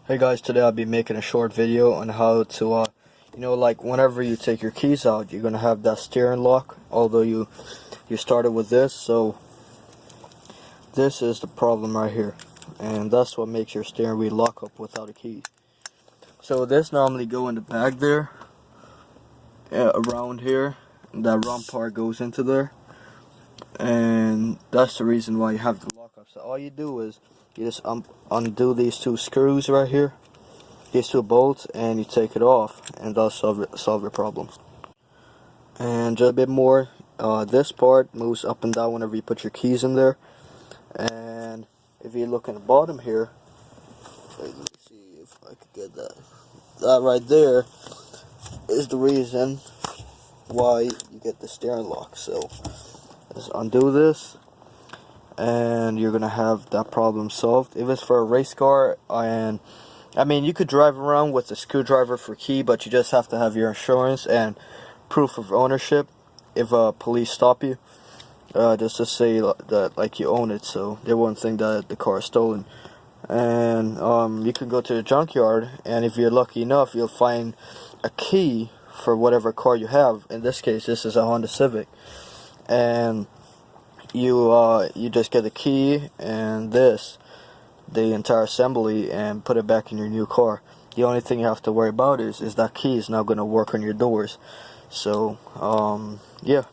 Hey guys, today I'll be making a short video on how to, like whenever you take your keys out, you're gonna have that steering lock. Although you started with this, so this is the problem right here, and that's what makes your steering wheel lock up without a key. So this normally go in the back there, around here. That round part goes into there, and that's the reason why you have the lock up. So all you do is you just undo these two screws right here, these two bolts, and you take it off, and that'll solve your problem. And just a bit more, this part moves up and down whenever you put your keys in there. And if you look in the bottom here, let me see if I could get that. That right there is the reason why you get the steering lock. So just undo this, and you're gonna have that problem solved. If it's for a race car, and I mean, you could drive around with a screwdriver for key, but you just have to have your insurance and proof of ownership if police stop you, just to say that like you own it, so they won't think that the car is stolen. And you can go to the junkyard, and if you're lucky enough, you'll find a key for whatever car you have. In this case, this is a Honda Civic, and you just get the key and the entire assembly, and put it back in your new car. The only thing you have to worry about is that key is now going to work on your doors. So yeah.